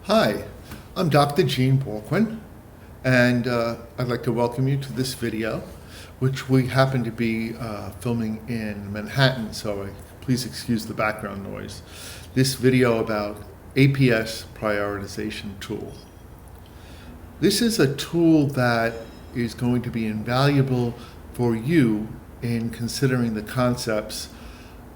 Hi, I'm Dr. Gene Bourquin, and I'd like to welcome you to this video, which we happen to be filming in Manhattan, so please excuse the background noise. This video about APS Prioritization Tool. This is a tool that is going to be invaluable for you in considering the concepts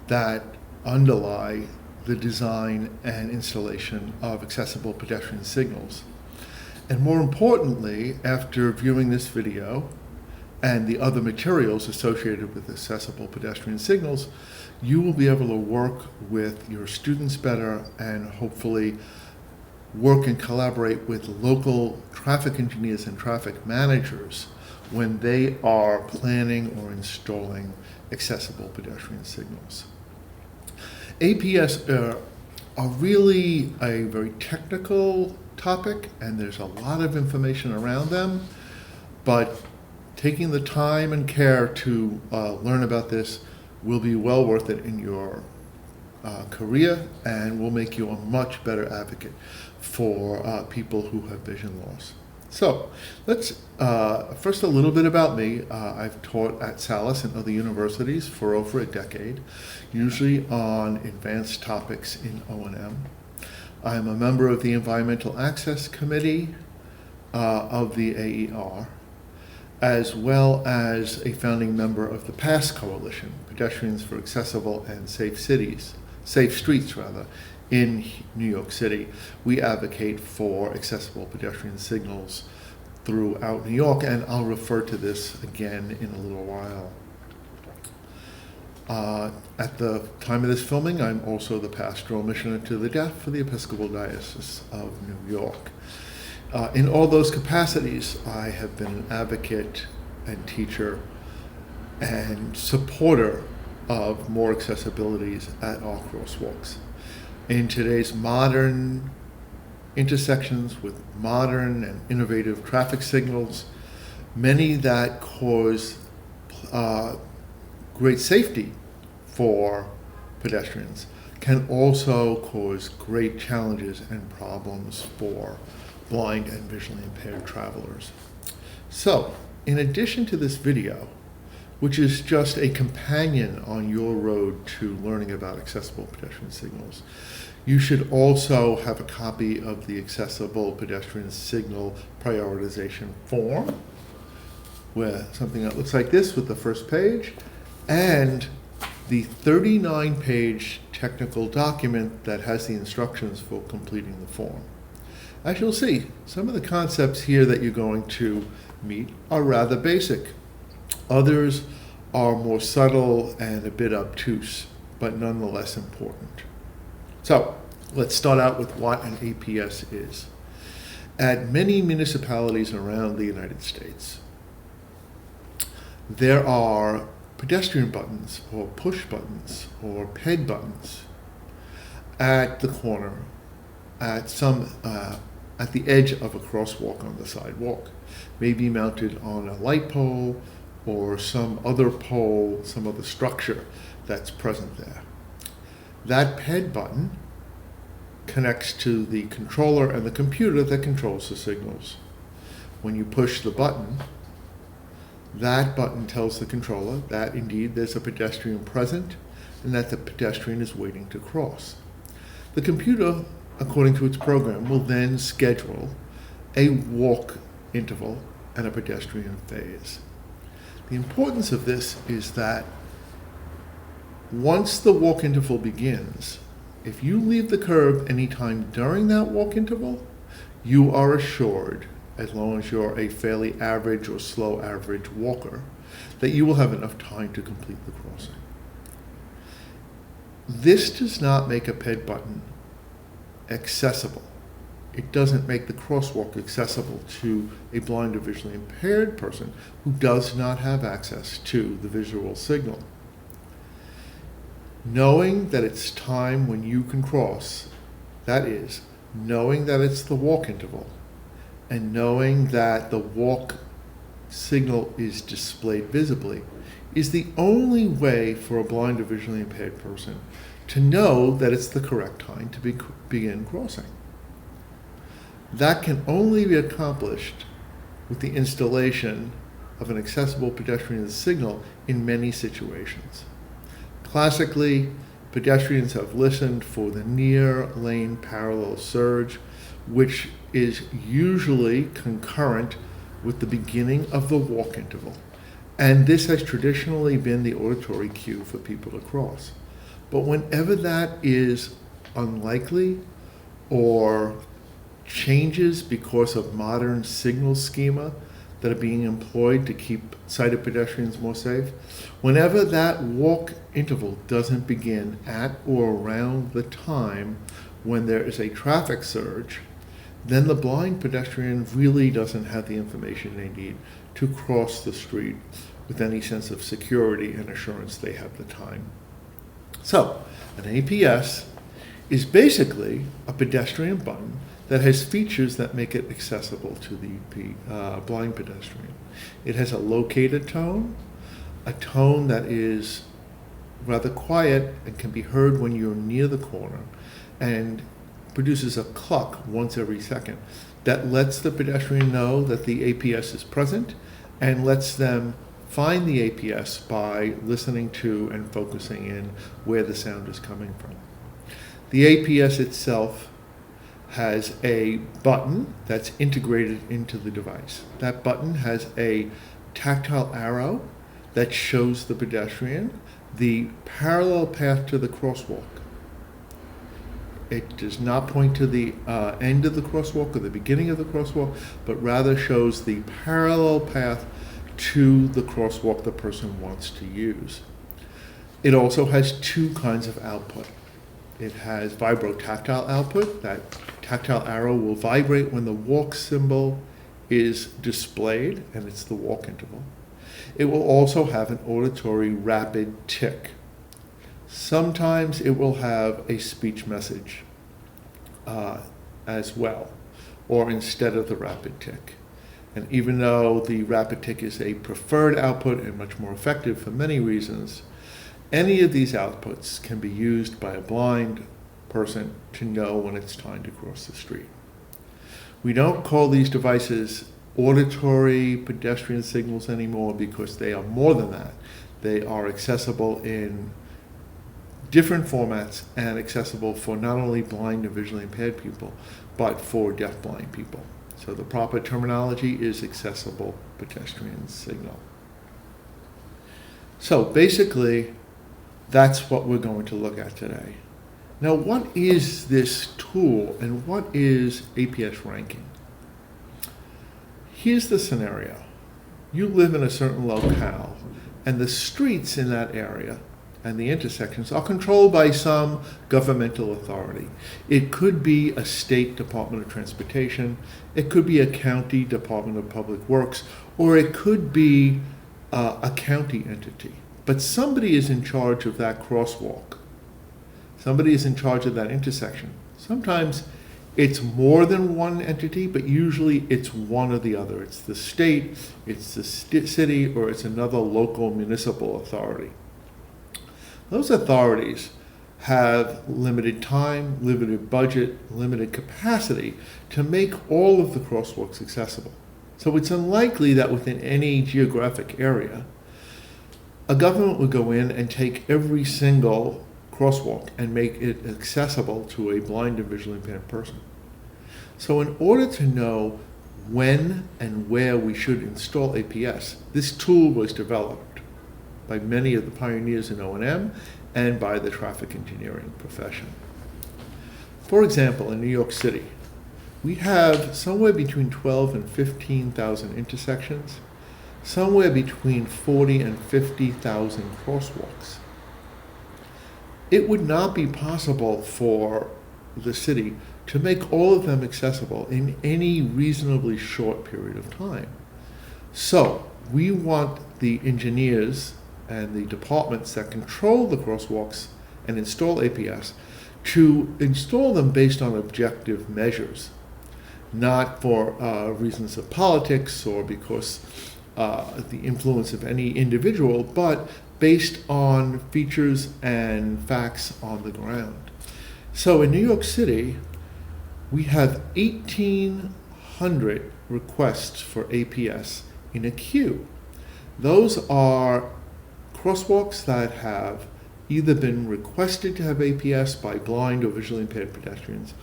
that underlie the design and installation of accessible pedestrian signals. And more importantly, after viewing this video and the other materials associated with accessible pedestrian signals, you will be able to work with your students better and hopefully work and collaborate with local traffic engineers and traffic managers when they are planning or installing accessible pedestrian signals. APS are really a very technical topic, and there's a lot of information around them, but taking the time and care to learn about this will be well worth it in your career and will make you a much better advocate for people who have vision loss. So let's, first a little bit about me. I've taught at Salus and other universities for over a decade, usually on advanced topics in O&M. I'm a member of the Environmental Access Committee of the AER, as well as a founding member of the PASS Coalition, Pedestrians for Accessible and Safe Streets, in New York City. We advocate for accessible pedestrian signals throughout New York, and I'll refer to this again in a little while. At the time of this filming, I'm also the pastoral missioner to the deaf for the Episcopal Diocese of New York. In all those capacities, I have been an advocate and teacher and supporter of more accessibilities at our crosswalks. In today's modern intersections with modern and innovative traffic signals, many that cause great safety for pedestrians can also cause great challenges and problems for blind and visually impaired travelers. So, in addition to this video, which is just a companion on your road to learning about accessible pedestrian signals, you should also have a copy of the Accessible Pedestrian Signal Prioritization Form, where something that looks like this with the first page, and the 39-page technical document that has the instructions for completing the form. As you'll see, some of the concepts here that you're going to meet are rather basic. Others are more subtle and a bit obtuse, but nonetheless important. So let's start out with what an APS is. At many municipalities around the United States, there are pedestrian buttons or push buttons or ped buttons at the corner, at the edge of a crosswalk on the sidewalk, maybe mounted on a light pole or some other pole, some other structure that's present there. That ped button connects to the controller and the computer that controls the signals. When you push the button, that button tells the controller that indeed there's a pedestrian present and that the pedestrian is waiting to cross. The computer, according to its program, will then schedule a walk interval and a pedestrian phase. The importance of this is that once the walk interval begins, if you leave the curb anytime during that walk interval, you are assured, as long as you're a fairly average or slow average walker, that you will have enough time to complete the crossing. This does not make a ped button accessible. It doesn't make the crosswalk accessible to a blind or visually impaired person who does not have access to the visual signal. Knowing that it's time when you can cross, that is, knowing that it's the walk interval, and knowing that the walk signal is displayed visibly, is the only way for a blind or visually impaired person to know that it's the correct time to begin crossing. That can only be accomplished with the installation of an accessible pedestrian signal in many situations. Classically, pedestrians have listened for the near lane parallel surge, which is usually concurrent with the beginning of the walk interval. And this has traditionally been the auditory cue for people to cross. But whenever that is unlikely or changes because of modern signal schema that are being employed to keep sighted pedestrians more safe, whenever that walk interval doesn't begin at or around the time when there is a traffic surge, then the blind pedestrian really doesn't have the information they need to cross the street with any sense of security and assurance they have the time. So, an APS is basically a pedestrian button that has features that make it accessible to the blind pedestrian. It has a locator tone, a tone that is rather quiet and can be heard when you're near the corner, and produces a cluck once every second that lets the pedestrian know that the APS is present and lets them find the APS by listening to and focusing in where the sound is coming from. The APS itself has a button that's integrated into the device. That button has a tactile arrow that shows the pedestrian the parallel path to the crosswalk. It does not point to the end of the crosswalk or the beginning of the crosswalk, but rather shows the parallel path to the crosswalk the person wants to use. It also has two kinds of output. It has vibrotactile output. That tactile arrow will vibrate when the walk symbol is displayed, and it's the walk interval. It will also have an auditory rapid tick. Sometimes it will have a speech message as well, or instead of the rapid tick. And even though the rapid tick is a preferred output and much more effective for many reasons, any of these outputs can be used by a blind person to know when it's time to cross the street. We don't call these devices auditory pedestrian signals anymore because they are more than that. They are accessible in different formats and accessible for not only blind and visually impaired people, but for deafblind people. So the proper terminology is accessible pedestrian signal. So basically, that's what we're going to look at today. Now, what is this tool and what is APS ranking? Here's the scenario. You live in a certain locale, and the streets in that area and the intersections are controlled by some governmental authority. It could be a state Department of Transportation, it could be a county Department of Public Works, or it could be a county entity. But somebody is in charge of that crosswalk. Somebody is in charge of that intersection. Sometimes it's more than one entity, but usually it's one or the other. It's the state, it's the city, or it's another local municipal authority. Those authorities have limited time, limited budget, limited capacity to make all of the crosswalks accessible. So it's unlikely that within any geographic area, a government would go in and take every single crosswalk and make it accessible to a blind and visually impaired person. So in order to know when and where we should install APS, this tool was developed by many of the pioneers in O&M and by the traffic engineering profession. For example, in New York City, we have somewhere between 12 and 15,000 intersections, somewhere between 40 and 50,000 crosswalks. It would not be possible for the city to make all of them accessible in any reasonably short period of time. So we want the engineers and the departments that control the crosswalks and install APS to install them based on objective measures, not for reasons of politics or because the influence of any individual, but based on features and facts on the ground. So in New York City, we have 1,800 requests for APS in a queue. Those are crosswalks that have either been requested to have APS by blind or visually impaired pedestrians,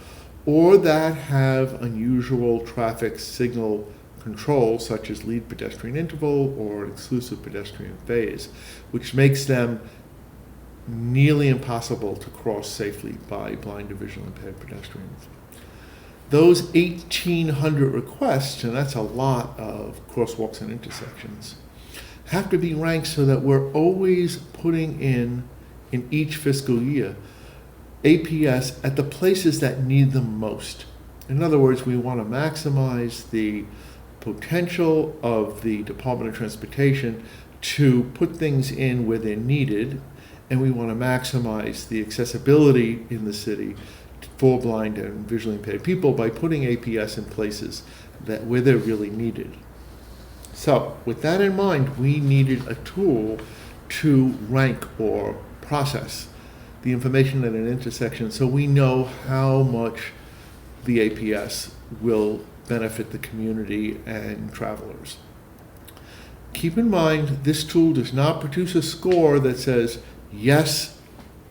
or that have unusual traffic signal control, such as lead pedestrian interval or exclusive pedestrian phase, which makes them nearly impossible to cross safely by blind or visually impaired pedestrians. Those 1,800 requests, and that's a lot of crosswalks and intersections, have to be ranked so that we're always putting in each fiscal year, APS at the places that need them most. In other words, we want to maximize the potential of the Department of Transportation to put things in where they're needed, and we want to maximize the accessibility in the city for blind and visually impaired people by putting APS in places where they're really needed. So with that in mind, we needed a tool to rank or process the information at an intersection so we know how much the APS will benefit the community and travelers. Keep in mind, this tool does not produce a score that says, yes,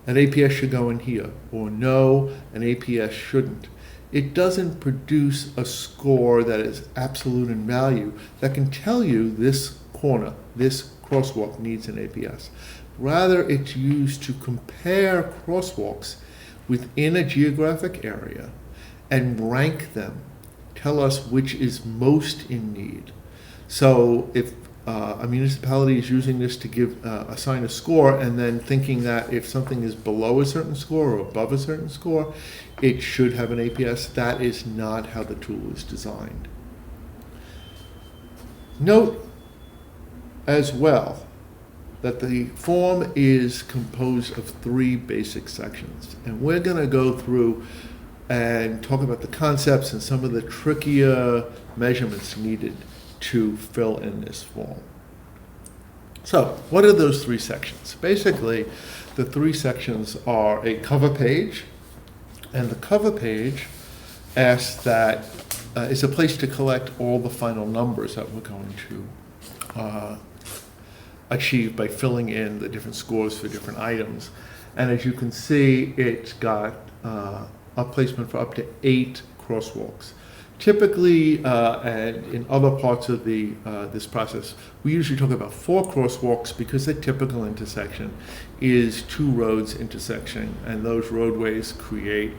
an APS should go in here, or no, an APS shouldn't. It doesn't produce a score that is absolute in value that can tell you this corner, this crosswalk needs an APS. Rather, it's used to compare crosswalks within a geographic area and rank them, tell us which is most in need. So if a municipality is using this to assign a score and then thinking that if something is below a certain score or above a certain score, it should have an APS, that is not how the tool is designed. Note as well that the form is composed of 3 basic sections, and we're going to go through and talk about the concepts and some of the trickier measurements needed to fill in this form. So, what are those 3 sections? Basically, the 3 sections are a cover page, and the cover page asks that is a place to collect all the final numbers that we're going to achieve by filling in the different scores for different items. And as you can see, it's got a placement for up to 8 crosswalks. Typically, and in other parts of this process, we usually talk about 4 crosswalks because the typical intersection is 2 roads intersecting, and those roadways create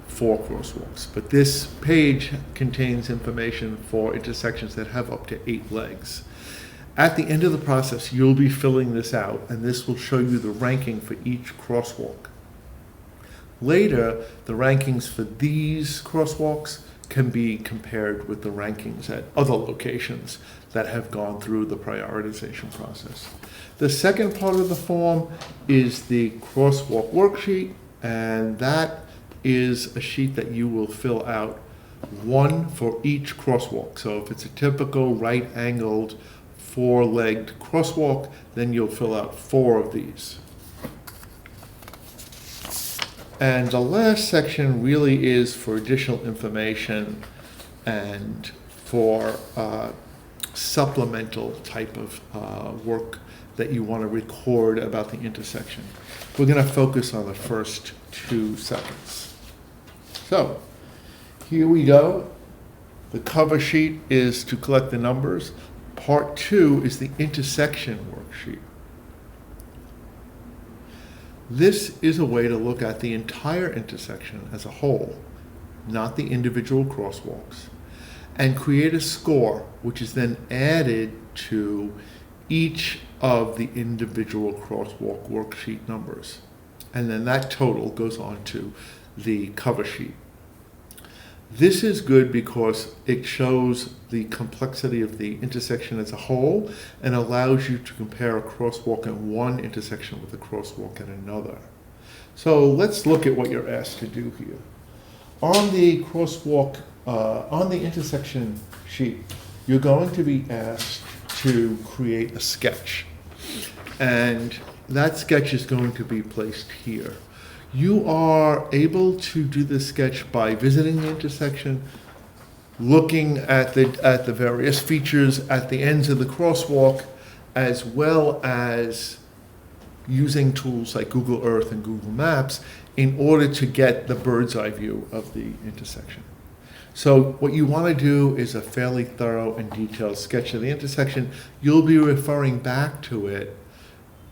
4 crosswalks. But this page contains information for intersections that have up to 8 legs. At the end of the process, you'll be filling this out, and this will show you the ranking for each crosswalk. Later, the rankings for these crosswalks can be compared with the rankings at other locations that have gone through the prioritization process. The second part of the form is the crosswalk worksheet, and that is a sheet that you will fill out, 1 for each crosswalk. So if it's a typical right-angled 4-legged crosswalk, then you'll fill out 4 of these. And the last section really is for additional information and for supplemental type of work that you want to record about the intersection. We're going to focus on the first 2 seconds. So here we go. The cover sheet is to collect the numbers. Part 2 is the intersection worksheet. This is a way to look at the entire intersection as a whole, not the individual crosswalks, and create a score which is then added to each of the individual crosswalk worksheet numbers. And then that total goes on to the cover sheet. This is good because it shows the complexity of the intersection as a whole and allows you to compare a crosswalk in one intersection with a crosswalk in another. So let's look at what you're asked to do here. On the crosswalk, on the intersection sheet, you're going to be asked to create a sketch. And that sketch is going to be placed here. You are able to do this sketch by visiting the intersection, looking at the various features at the ends of the crosswalk, as well as using tools like Google Earth and Google Maps in order to get the bird's eye view of the intersection. So what you want to do is a fairly thorough and detailed sketch of the intersection. You'll be referring back to it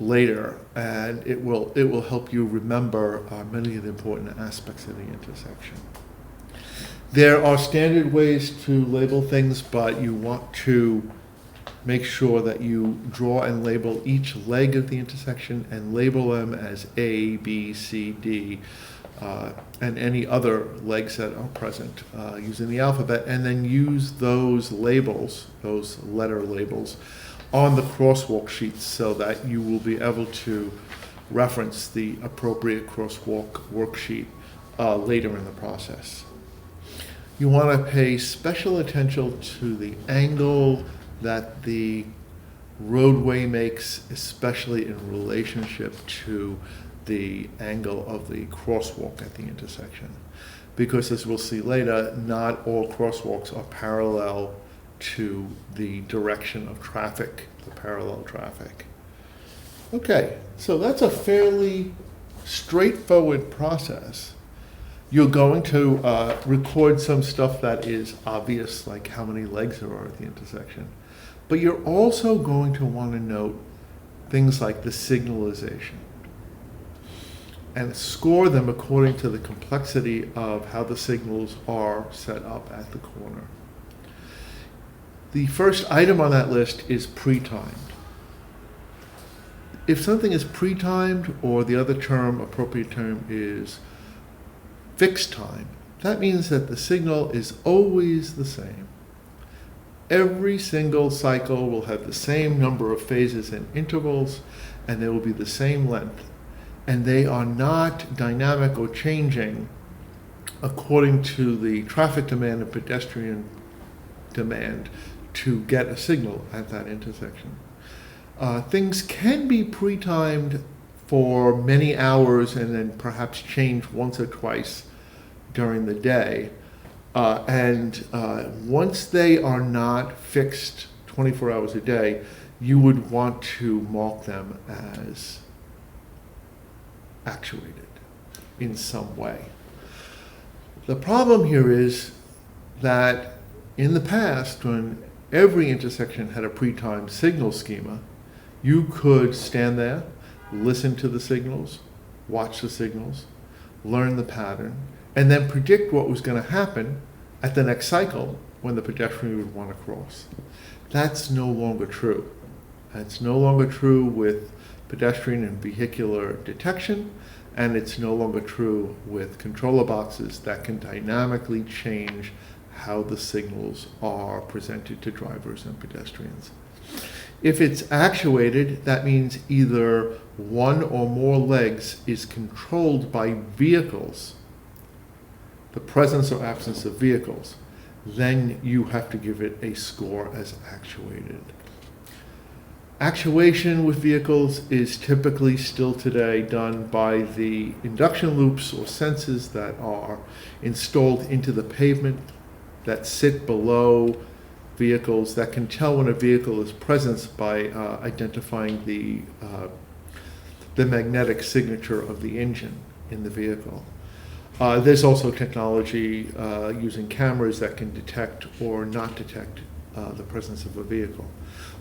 later, and it will help you remember many of the important aspects of the intersection. There are standard ways to label things, but you want to make sure that you draw and label each leg of the intersection and label them as A, B, C, D, and any other legs that are present using the alphabet, and then use those labels, those letter labels, on the crosswalk sheets so that you will be able to reference the appropriate crosswalk worksheet later in the process. You want to pay special attention to the angle that the roadway makes, especially in relationship to the angle of the crosswalk at the intersection. Because as we'll see later, not all crosswalks are parallel to the direction of traffic, the parallel traffic. Okay, so that's a fairly straightforward process. You're going to record some stuff that is obvious, like how many legs there are at the intersection. But you're also going to want to note things like the signalization and score them according to the complexity of how the signals are set up at the corner. The first item on that list is pre-timed. If something is pre-timed, or the other term, appropriate term, is fixed time, that means that the signal is always the same. Every single cycle will have the same number of phases and intervals, and they will be the same length. And they are not dynamic or changing according to the traffic demand and pedestrian demand to get a signal at that intersection. Things can be pre-timed for many hours and then perhaps change once or twice during the day. Once they are not fixed 24 hours a day, you would want to mark them as actuated in some way. The problem here is that in the past, when every intersection had a pre-timed signal schema, you could stand there, listen to the signals, watch the signals, learn the pattern, and then predict what was going to happen at the next cycle when the pedestrian would want to cross. That's no longer true. It's no longer true with pedestrian and vehicular detection, and it's no longer true with controller boxes that can dynamically change how the signals are presented to drivers and pedestrians. If it's actuated, that means either one or more legs is controlled by vehicles, the presence or absence of vehicles. Then you have to give it a score as actuated. Actuation with vehicles is typically still today done by the induction loops or sensors that are installed into the pavement that sit below vehicles that can tell when a vehicle is present by identifying the magnetic signature of the engine in the vehicle. There's also technology using cameras that can detect or not detect the presence of a vehicle.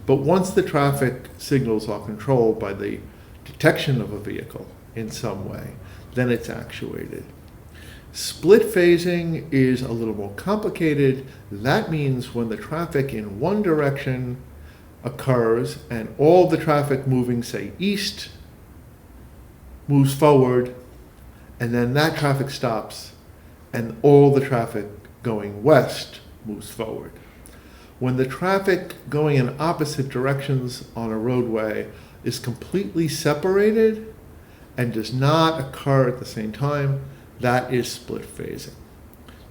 But once the traffic signals are controlled by the detection of a vehicle in some way, then it's actuated. Split phasing is a little more complicated. That means when the traffic in one direction occurs and all the traffic moving, say, east moves forward, and then that traffic stops and all the traffic going west moves forward. When the traffic going in opposite directions on a roadway is completely separated and does not occur at the same time, that is split phasing.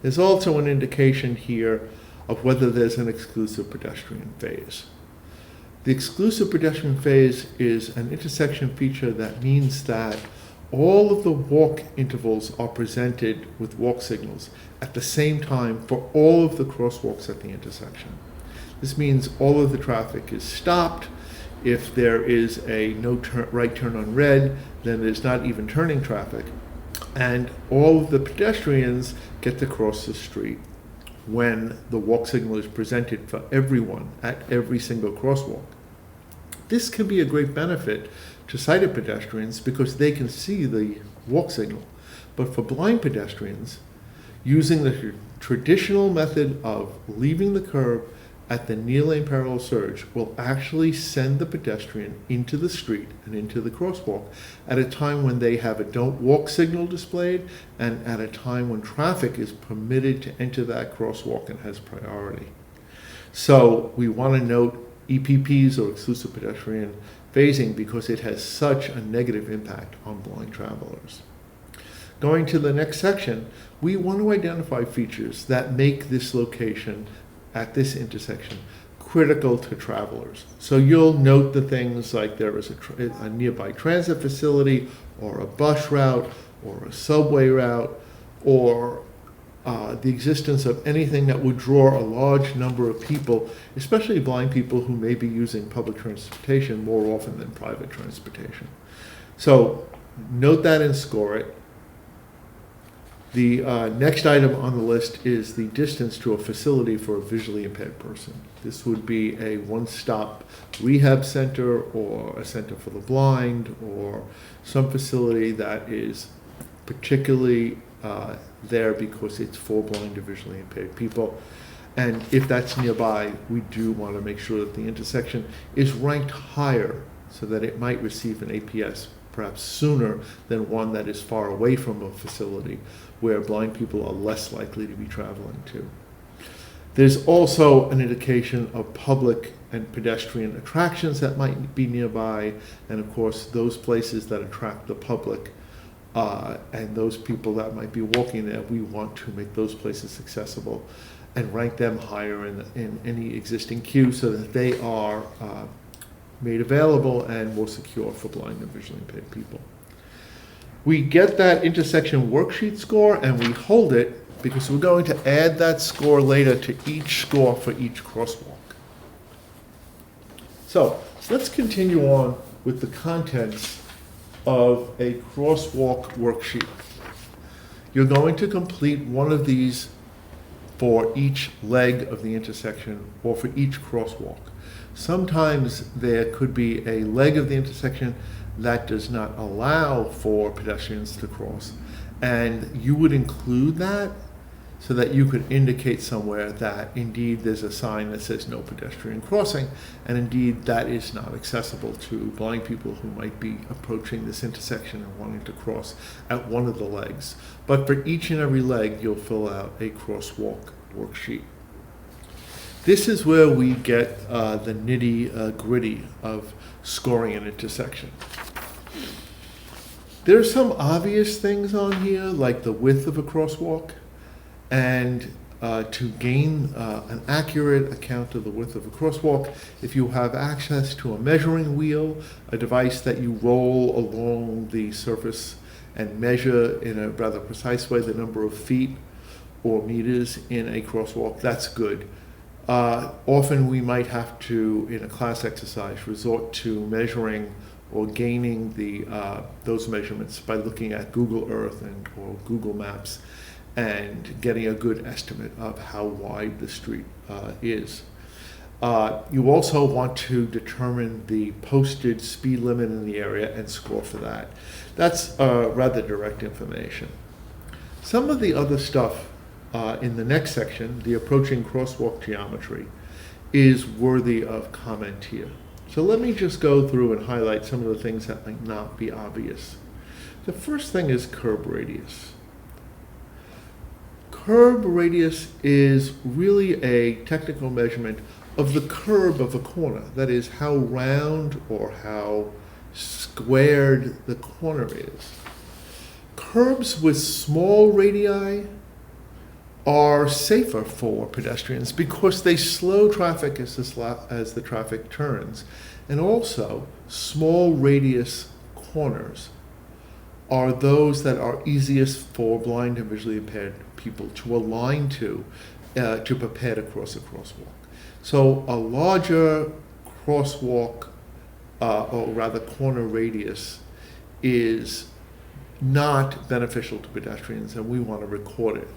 There's also an indication here of whether there's an exclusive pedestrian phase. The exclusive pedestrian phase is an intersection feature that means that all of the walk intervals are presented with walk signals at the same time for all of the crosswalks at the intersection. This means all of the traffic is stopped. If there is a right turn on red, then there's not even turning traffic. And all of the pedestrians get to cross the street when the walk signal is presented for everyone at every single crosswalk. This can be a great benefit to sighted pedestrians because they can see the walk signal. But for blind pedestrians, using the traditional method of leaving the curb at the near lane parallel surge will actually send the pedestrian into the street and into the crosswalk at a time when they have a don't walk signal displayed and at a time when traffic is permitted to enter that crosswalk and has priority. So we want to note EPPs, or exclusive pedestrian phasing, because it has such a negative impact on blind travelers. Going to the next section, we want to identify features that make this location at this intersection critical to travelers. So you'll note the things like there is a nearby transit facility, or a bus route, or a subway route, or the existence of anything that would draw a large number of people, especially blind people who may be using public transportation more often than private transportation. So note that and score it. The next item on the list is the distance to a facility for a visually impaired person. This would be a one-stop rehab center, or a center for the blind, or some facility that is particularly there because it's for blind or visually impaired people. And if that's nearby, we do want to make sure that the intersection is ranked higher so that it might receive an APS perhaps sooner than one that is far away from a facility where blind people are less likely to be traveling to. There's also an indication of public and pedestrian attractions that might be nearby, and of course those places that attract the public and those people that might be walking there, we want to make those places accessible and rank them higher in any existing queue so that they are made available and more secure for blind and visually impaired people. We get that intersection worksheet score and we hold it because we're going to add that score later to each score for each crosswalk. So let's continue on with the contents of a crosswalk worksheet. You're going to complete one of these for each leg of the intersection or for each crosswalk. Sometimes there could be a leg of the intersection that does not allow for pedestrians to cross, and you would include that so that you could indicate somewhere that indeed there's a sign that says no pedestrian crossing, and indeed that is not accessible to blind people who might be approaching this intersection and wanting to cross at one of the legs. But for each and every leg, you'll fill out a crosswalk worksheet. This is where we get the nitty-gritty of scoring an intersection. There's some obvious things on here, like the width of a crosswalk, and to gain an accurate account of the width of a crosswalk, if you have access to a measuring wheel, a device that you roll along the surface and measure in a rather precise way the number of feet or meters in a crosswalk, that's good. Often we might have to, in a class exercise, resort to measuring or gaining those measurements by looking at Google Earth or Google Maps and getting a good estimate of how wide the street is. You also want to determine the posted speed limit in the area and score for that. That's rather direct information. Some of the other stuff in the next section, the approaching crosswalk geometry, is worthy of comment here. So let me just go through and highlight some of the things that might not be obvious. The first thing is curb radius. Curb radius is really a technical measurement of the curb of a corner. That is, how round or how squared the corner is. Curbs with small radii are safer for pedestrians because they slow traffic as the traffic turns. And also, small radius corners are those that are easiest for blind and visually impaired people to align to prepare to cross a crosswalk. So a larger crosswalk, or rather corner radius, is not beneficial to pedestrians, and we want to record it.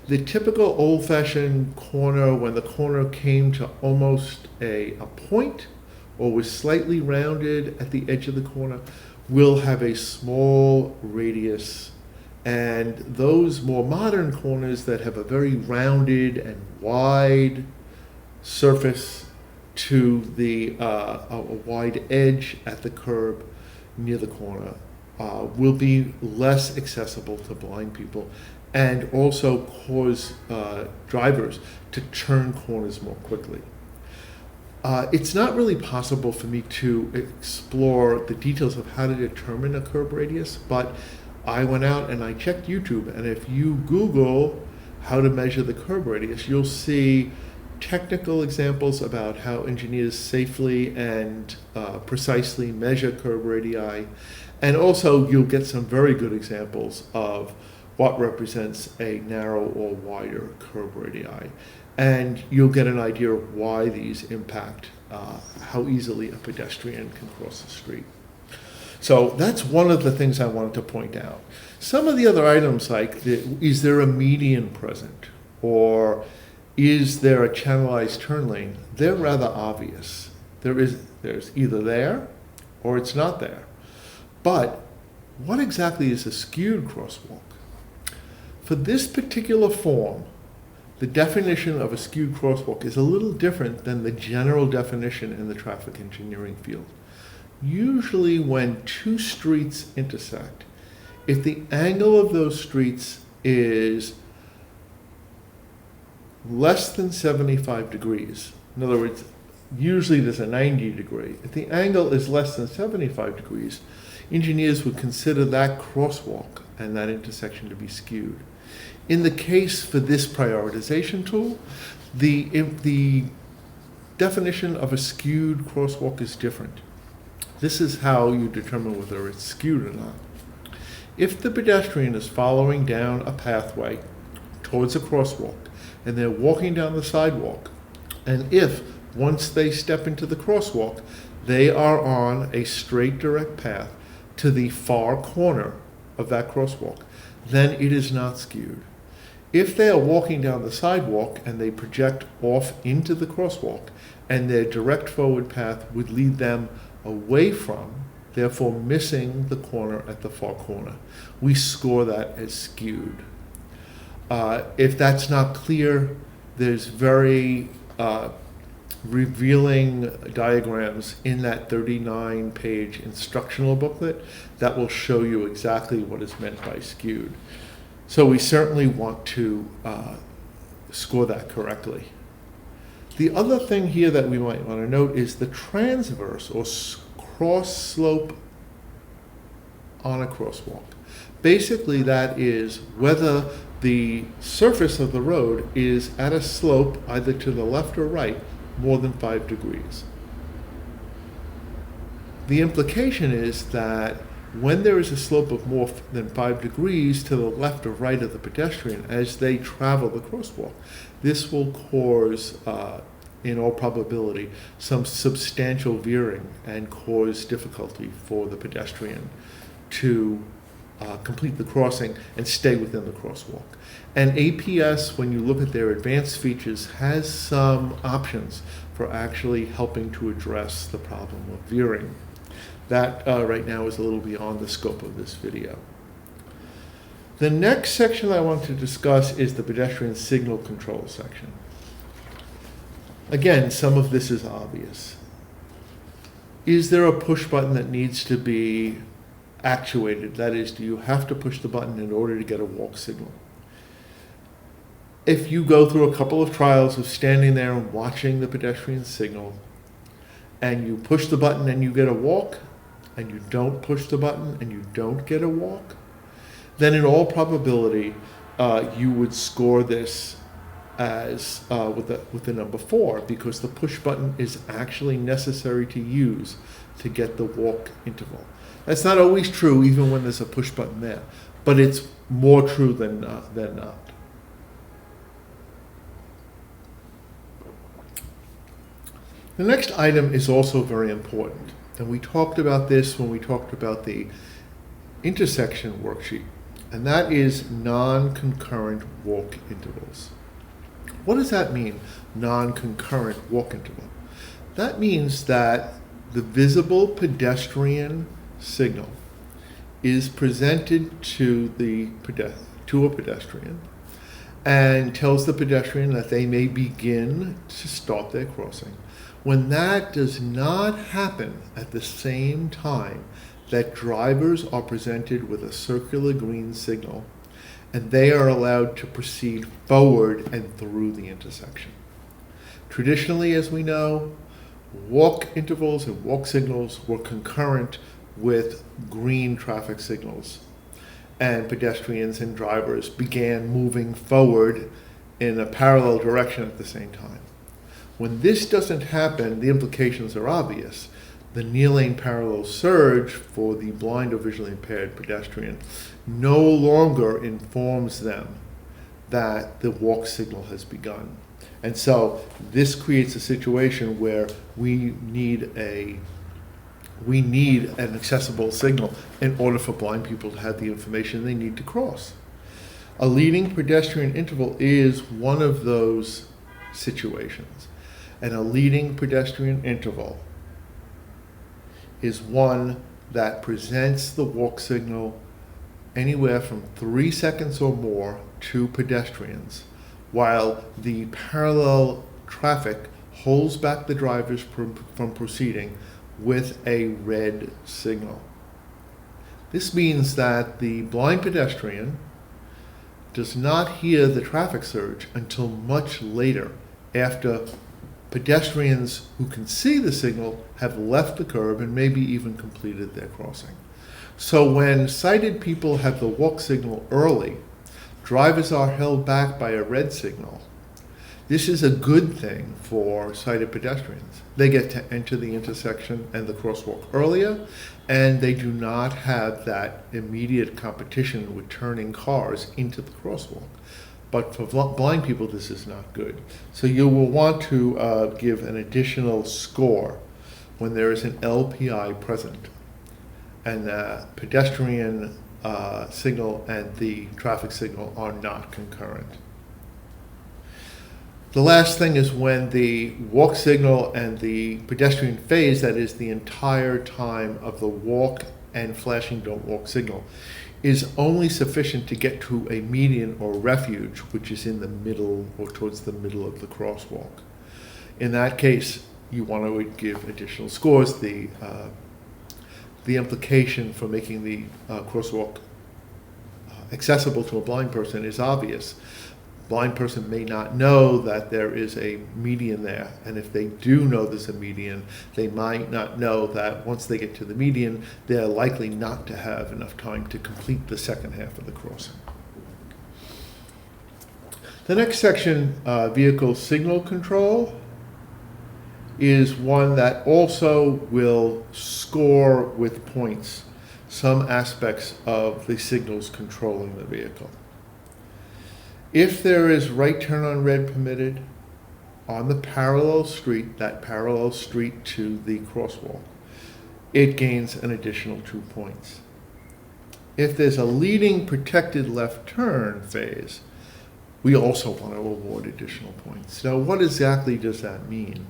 The typical old-fashioned corner, when the corner came to almost a point or was slightly rounded at the edge of the corner, will have a small radius. And those more modern corners that have a very rounded and wide surface to the a wide edge at the curb near the corner will be less accessible to blind people, and also cause drivers to turn corners more quickly. It's not really possible for me to explore the details of how to determine a curb radius, but I went out and I checked YouTube, and if you Google how to measure the curb radius, you'll see technical examples about how engineers safely and precisely measure curb radii, and also you'll get some very good examples of what represents a narrow or wider curb radii. And you'll get an idea of why these impact how easily a pedestrian can cross the street. So that's one of the things I wanted to point out. Some of the other items, like is there a median present, or is there a channelized turn lane, they're rather obvious. There's either there or it's not there. But what exactly is a skewed crosswalk? For this particular form, the definition of a skewed crosswalk is a little different than the general definition in the traffic engineering field. Usually when two streets intersect, if the angle of those streets is less than 75 degrees, in other words, usually there's a 90 degree. If the angle is less than 75 degrees, engineers would consider that crosswalk and that intersection to be skewed. In the case for this prioritization tool, the definition of a skewed crosswalk is different. This is how you determine whether it's skewed or not. If the pedestrian is following down a pathway towards a crosswalk, and they're walking down the sidewalk, and if, once they step into the crosswalk, they are on a straight direct path to the far corner of that crosswalk, then it is not skewed. If they are walking down the sidewalk and they project off into the crosswalk, and their direct forward path would lead them away from, therefore missing the corner at the far corner, we score that as skewed. If that's not clear, there's very revealing diagrams in that 39-page instructional booklet that will show you exactly what is meant by skewed. So we certainly want to score that correctly. The other thing here that we might want to note is the transverse or cross slope on a crosswalk. Basically, that is whether the surface of the road is at a slope either to the left or right more than 5 degrees. The implication is that when there is a slope of more than 5 degrees to the left or right of the pedestrian as they travel the crosswalk, this will cause, in all probability, some substantial veering and cause difficulty for the pedestrian to complete the crossing and stay within the crosswalk. And APS, when you look at their advanced features, has some options for actually helping to address the problem of veering. That right now is a little beyond the scope of this video. The next section I want to discuss is the pedestrian signal control section. Again, some of this is obvious. Is there a push button that needs to be actuated? That is, do you have to push the button in order to get a walk signal? If you go through a couple of trials of standing there and watching the pedestrian signal, and you push the button and you get a walk, and you don't push the button and you don't get a walk, then in all probability, you would score this as with the number 4, because the push button is actually necessary to use to get the walk interval. That's not always true, even when there's a push button there, but it's more true than not. The next item is also very important, and we talked about this when we talked about the intersection worksheet, and that is non-concurrent walk intervals. What does that mean, non-concurrent walk interval? That means that the visible pedestrian signal is presented to a pedestrian and tells the pedestrian that they may begin to start their crossing. When that does not happen at the same time that drivers are presented with a circular green signal, and they are allowed to proceed forward and through the intersection. Traditionally, as we know, walk intervals and walk signals were concurrent with green traffic signals, and pedestrians and drivers began moving forward in a parallel direction at the same time. When this doesn't happen, the implications are obvious. The knee-lane parallel surge for the blind or visually impaired pedestrian no longer informs them that the walk signal has begun. And so this creates a situation where we need an accessible signal in order for blind people to have the information they need to cross. A leading pedestrian interval is one of those situations. And a leading pedestrian interval is one that presents the walk signal anywhere from 3 seconds or more to pedestrians, while the parallel traffic holds back the drivers from proceeding with a red signal. This means that the blind pedestrian does not hear the traffic surge until much later, after pedestrians who can see the signal have left the curb and maybe even completed their crossing. So when sighted people have the walk signal early, drivers are held back by a red signal. This is a good thing for sighted pedestrians. They get to enter the intersection and the crosswalk earlier, and they do not have that immediate competition with turning cars into the crosswalk. But for blind people, this is not good. So you will want to give an additional score when there is an LPI present, and the pedestrian signal and the traffic signal are not concurrent. The last thing is when the walk signal and the pedestrian phase, that is the entire time of the walk and flashing don't walk signal, is only sufficient to get to a median or refuge, which is in the middle or towards the middle of the crosswalk. In that case, you want to give additional scores. The implication for making the crosswalk accessible to a blind person is obvious. Blind person may not know that there is a median there, and if they do know there's a median, they might not know that once they get to the median, they're likely not to have enough time to complete the second half of the crossing. The next section, vehicle signal control, is one that also will score with points some aspects of the signals controlling the vehicle. If there is right turn on red permitted on the parallel street, that parallel street to the crosswalk, it gains an additional 2 points. If there's a leading protected left turn phase, we also want to award additional points. Now, what exactly does that mean?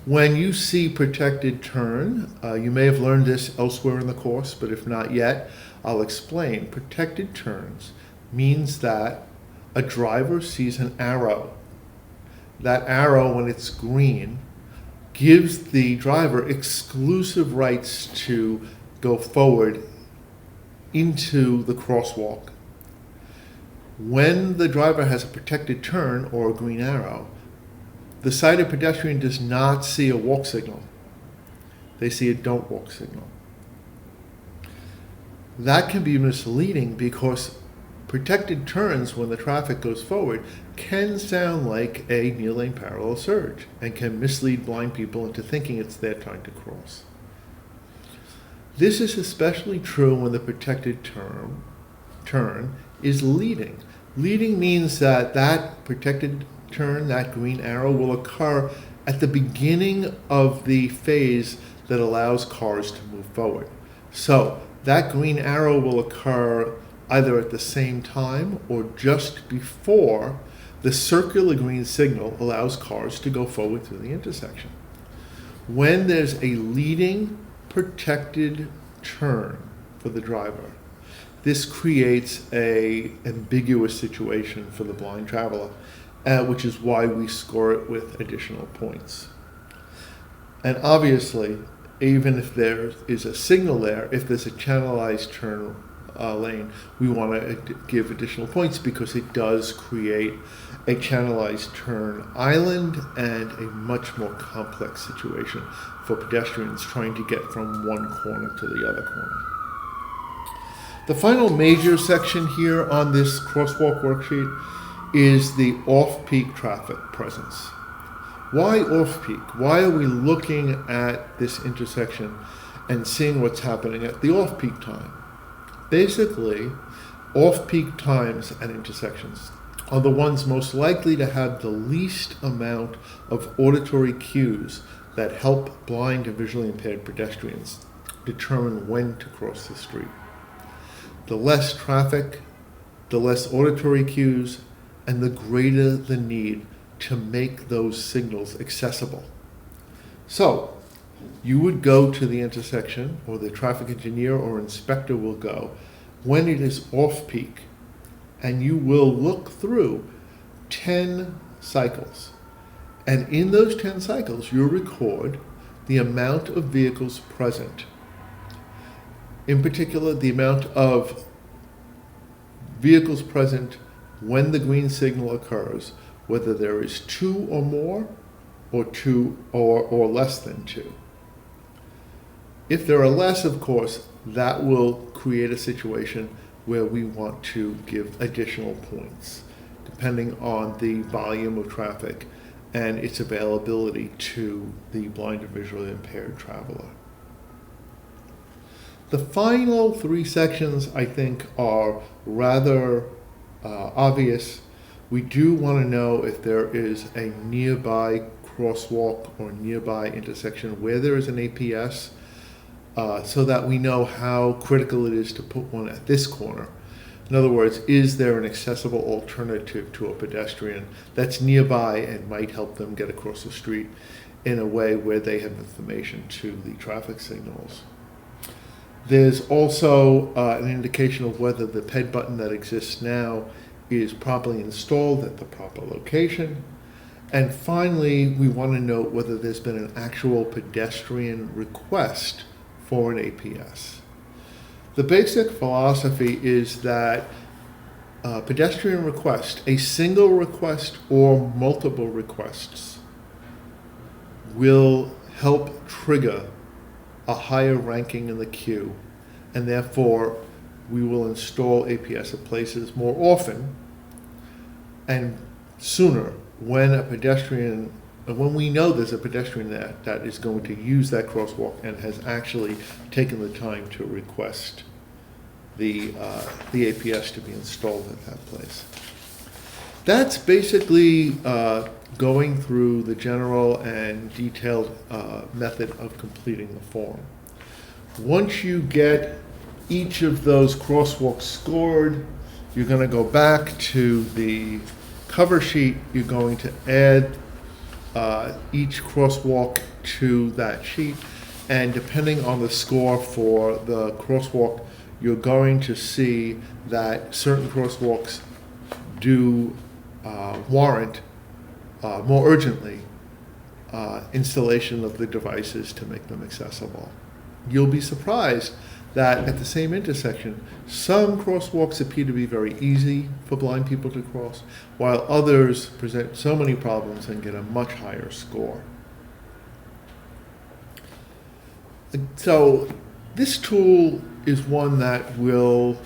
When you see protected turn, you may have learned this elsewhere in the course, but if not yet, I'll explain. Protected turns means that a driver sees an arrow. That arrow, when it's green, gives the driver exclusive rights to go forward into the crosswalk. When the driver has a protected turn or a green arrow, the sighted pedestrian does not see a walk signal. They see a don't walk signal. That can be misleading because protected turns when the traffic goes forward can sound like a near lane parallel surge and can mislead blind people into thinking it's their turn to cross. This is especially true when the protected turn is leading. Leading means that that protected turn, that green arrow, will occur at the beginning of the phase that allows cars to move forward. So that green arrow will occur either at the same time or just before the circular green signal allows cars to go forward through the intersection. When there's a leading protected turn for the driver, this creates an ambiguous situation for the blind traveler, which is why we score it with additional points. And obviously, even if there is a signal there, if there's a channelized turn lane, we want to give additional points because it does create a channelized turn island and a much more complex situation for pedestrians trying to get from one corner to the other corner. The final major section here on this crosswalk worksheet is the off-peak traffic presence. Why off-peak? Why are we looking at this intersection and seeing what's happening at the off-peak time? Basically, off-peak times at intersections are the ones most likely to have the least amount of auditory cues that help blind and visually impaired pedestrians determine when to cross the street. The less traffic, the less auditory cues, and the greater the need to make those signals accessible. So, you would go to the intersection, or the traffic engineer or inspector will go, when it is off-peak, and you will look through 10 cycles. And in those 10 cycles, you'll record the amount of vehicles present. In particular, the amount of vehicles present when the green signal occurs, whether there is 2 or more, or 2 or less than 2. If there are less, of course, that will create a situation where we want to give additional points, depending on the volume of traffic and its availability to the blind or visually impaired traveler. The final 3 sections, I think, are rather obvious. We do want to know if there is a nearby crosswalk or nearby intersection where there is an APS, so that we know how critical it is to put one at this corner. In other words, is there an accessible alternative to a pedestrian that's nearby and might help them get across the street in a way where they have information to the traffic signals? There's also an indication of whether the PED button that exists now is properly installed at the proper location. And finally, we want to note whether there's been an actual pedestrian request for an APS. The basic philosophy is that pedestrian request, a single request or multiple requests, will help trigger a higher ranking in the queue, and therefore we will install APS at places more often and sooner when we know there's a pedestrian that is going to use that crosswalk and has actually taken the time to request the APS to be installed at that place. That's basically going through the general and detailed method of completing the form. Once you get each of those crosswalks scored, you're going to go back to the cover sheet. You're going to add each crosswalk to that sheet, and depending on the score for the crosswalk, you're going to see that certain crosswalks do warrant more urgently installation of the devices to make them accessible. You'll be surprised that at the same intersection, some crosswalks appear to be very easy for blind people to cross, while others present so many problems and get a much higher score. So this tool is one that will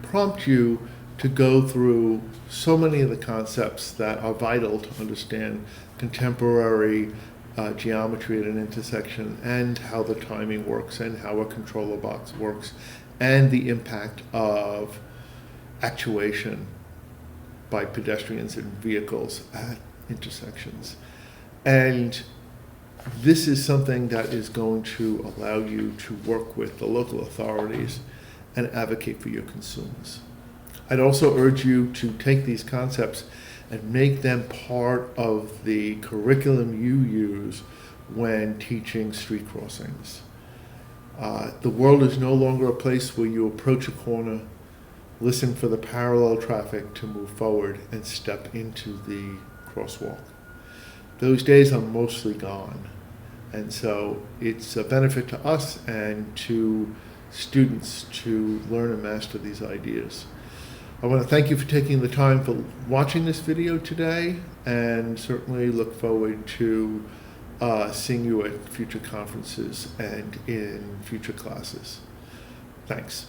prompt you to go through so many of the concepts that are vital to understand contemporary geometry at an intersection, and how the timing works, and how a controller box works, and the impact of actuation by pedestrians and vehicles at intersections. And this is something that is going to allow you to work with the local authorities and advocate for your consumers. I'd also urge you to take these concepts and make them part of the curriculum you use when teaching street crossings. The world is no longer a place where you approach a corner, listen for the parallel traffic to move forward, and step into the crosswalk. Those days are mostly gone. And so it's a benefit to us and to students to learn and master these ideas. I want to thank you for taking the time for watching this video today, and certainly look forward to seeing you at future conferences and in future classes. Thanks.